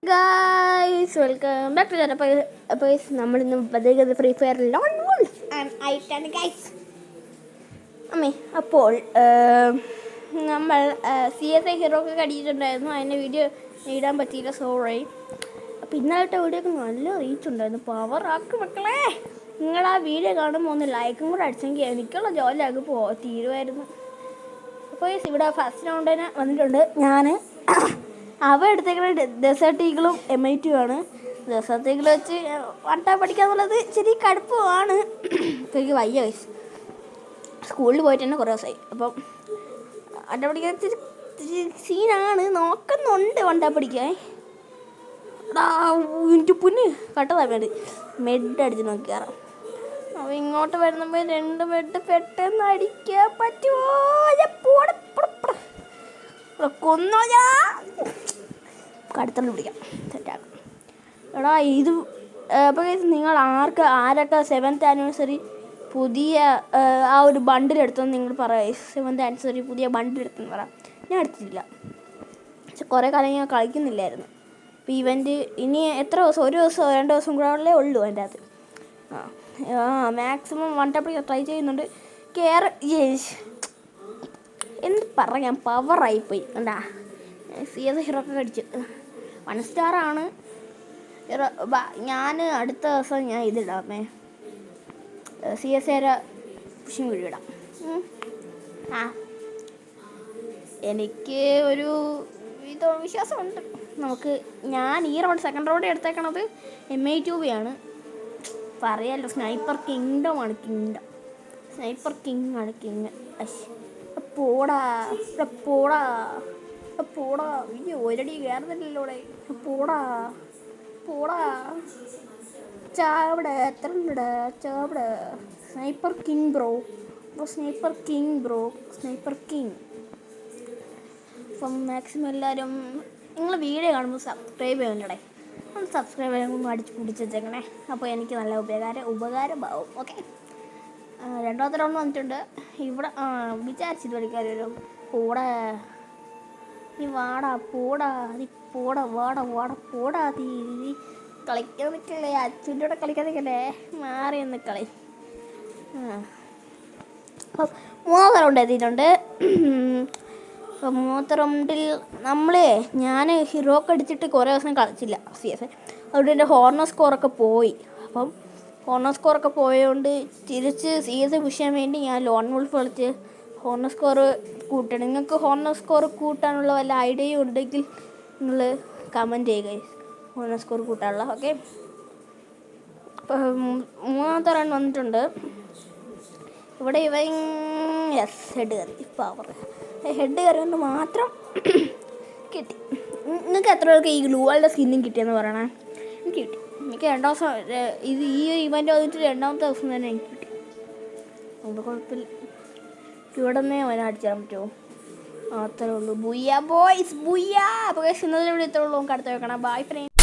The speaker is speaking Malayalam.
ഗായ്സ് വെൽക്കം ബാക്ക് ടു അപ്പോൾ നമ്മളിന്ന് പതിവ് ഫ്രീ ഫയർ ലോൺ വോൾഫ് ആയിട്ടാണ് ഗൈസ് അമ്മേ. അപ്പോൾ നമ്മൾ CSI ഹീറോക്ക് കടിച്ചിട്ടുണ്ടായിരുന്നു. അതിൻ്റെ വീഡിയോ ഇടാൻ പറ്റിയില്ല, സോറി. അപ്പോൾ ഇന്നലത്തെ വീഡിയോക്ക് നല്ല റീച്ച് ഉണ്ടായിരുന്നു. പവർ ആക്ക് മക്കളെ. നിങ്ങൾ ആ വീഡിയോ കാണുമ്പോൾ ഒന്ന് ലൈക്കും കൂടെ അടിച്ചെങ്കിൽ എനിക്കുള്ള ജോലിയാക്കി തീരുമായിരുന്നു. അപ്പോൾ ഇവിടെ ഫസ്റ്റ് റൗണ്ടിന് വന്നിട്ടുണ്ട് ഞാൻ. അവ എടുത്തേക്കുന്നത് ഡെസേർട്ട് ഈഗിളും MI2 ആണ്. ഡെസേർട്ട് ഈഗിൾ വെച്ച് വട്ടാ പഠിക്കാന്നുള്ളത് ഇച്ചിരി കടുപ്പമാണ്. അപ്പോൾ എനിക്ക് വയ്യ വയസ്സ്, സ്കൂളിൽ പോയിട്ട് തന്നെ കുറേ ദിവസമായി. അപ്പം വട്ട പഠിക്കാൻ ഇച്ചിരി സീനാണ്, നോക്കുന്നുണ്ട് വണ്ടാ പഠിക്കാൻ. എൻ്റെ പുണ്ണ് കട്ടതാ മെഡ് അടിച്ച് നോക്കിയാറാം. അപ്പോൾ ഇങ്ങോട്ട് വരുമ്പോൾ 2 മെഡ് പെട്ടെന്ന് അടിക്കാൻ പറ്റുമോ? കൊന്നോ കടുത്തണ്ട് പിടിക്കാം, സെറ്റാക്കാം. എടാ ഇത് അപ്പോൾ നിങ്ങൾ ആരൊക്കെ 7th ആനിവേഴ്സറി പുതിയ ആ ഒരു ബണ്ടിൽ എടുത്തെന്ന് നിങ്ങൾ പറയാം. 7th ആനിവേഴ്സറി പുതിയ ബണ്ടിൽ എടുത്തെന്ന് പറയാം. ഞാൻ എടുത്തിട്ടില്ല, പക്ഷെ കുറേ കാലം ഞാൻ കളിക്കുന്നില്ലായിരുന്നു. അപ്പോൾ ഇവൻ്റ് ഇനി എത്ര ദിവസം, 1 ദിവസം 2 ദിവസം കൂടെ ഉള്ളൂ അതിൻ്റെ അകത്ത്. മാക്സിമം വണ്ടപ്പടി ട്രൈ ചെയ്യുന്നുണ്ട്. എന്ത് പറയാം, പവറായിപ്പോയി. എന്താ CS ഹീറോക്കെ കടിച്ചു 1 സ്റ്റാറാണ്. ഞാൻ അടുത്ത ദിവസം ഞാൻ ഇതിടാമേ, CS പുഷിങ് വീഡിയോ ഇടാം. എനിക്ക് ഒരു വിശ്വാസമുണ്ട് നമുക്ക്. ഞാൻ ഈ സെക്കൻഡ് റൗണ്ട് എടുത്തേക്കണത് MI2 ആണ്. പറയാമല്ലോ, സ്നൈപ്പർ കിങ്ഡം ആണ്. സ്നൈപ്പർ കിങ് ആണ്, കിങ്. പോടാ പോടാ പോടാ, ഒരടി കയറുന്നില്ലല്ലോടെ. പോടാ ചാവിടെ, എത്ര ഉണ്ടടാ ചാവിടെ. Sniper king bro, sniper king. അപ്പം മാക്സിമം എല്ലാവരും നിങ്ങൾ വീഡിയോ കാണുമ്പോൾ സബ്സ്ക്രൈബ് ചെയ്യണ്ടേ. ഒന്ന് സബ്സ്ക്രൈബ് ചെയ്യാൻ ഒന്ന് അടിച്ച് പിടിച്ചേക്കണേ. അപ്പോൾ എനിക്ക് നല്ല ഉപകാരമാവും. ഓക്കെ, 2ാമത്തെ റൗണ്ട് വന്നിട്ടുണ്ട്. ഇവിടെ വിചാരിച്ചിട്ട് കളിക്കാരും നീ വാടാ നീ കളിക്കാൻ നിൽക്കല്ലേ, അച്ഛൻ്റെ കൂടെ കളിക്കാൻ നിൽക്കല്ലേ, മാറി ഒന്ന് കളി. അപ്പം 3ാമത്തെ റൗണ്ട് എത്തിയിട്ടുണ്ട്. അപ്പം 3ാമത്തെ റൗണ്ടിൽ ഞാൻ ഹീറോക്ക് അടിച്ചിട്ട് കുറേ ദിവസം കളിച്ചില്ല CS. അതുകൊണ്ട് എൻ്റെ ഹോർണർ സ്കോറൊക്കെ പോയി. അപ്പം ഹോർണർ സ്കോറൊക്കെ പോയതുകൊണ്ട് തിരിച്ച് CS പുഷ് ചെയ്യാൻ വേണ്ടി ഞാൻ ലോൺ വോൾഫ് കളിച്ച് ഹോർണർ സ്കോർ കൂട്ടണം. നിങ്ങൾക്ക് ഹോർണർ സ്കോർ കൂട്ടാനുള്ള വല്ല ഐഡിയയും ഉണ്ടെങ്കിൽ നിങ്ങൾ കമൻറ്റ് ചെയ്യുക, ഹോർണർ സ്കോർ കൂട്ടാനുള്ള. ഓക്കെ, ഇപ്പോൾ 3ാമത്തെ റൺ വന്നിട്ടുണ്ട്. ഇവിടെ ഹെഡ് കയറി. പവർ ഹെഡ് കയറിയോണ്ട് മാത്രം കിട്ടി. നിങ്ങൾക്ക് എത്ര പേർക്ക് ഈ ഗ്ലൂവാളുടെ സ്കിന്നും കിട്ടിയെന്ന് പറയണേ. എനിക്ക് കിട്ടി. എനിക്ക് 2 ദിവസം ഈ ഒരു ഇവൻ്റ് വന്നിട്ട് 2ാമത്തെ ദിവസം തന്നെ എനിക്ക് കിട്ടി. അതുകൊണ്ട് കുഴപ്പമില്ല. ഇവിടെ നിന്നേ അവനെ അടിച്ചാൽ പറ്റുമോ? അത്രേ ഉള്ളൂ. ബുയ്യ ബോയ്സ് ബുയ്യ. അപ്പോൾ ഇന്നത്തെ ഇവിടെ ഇത്രേ ഉള്ളൂ. നമുക്ക് അടുത്ത് വെക്കണം. Bye front.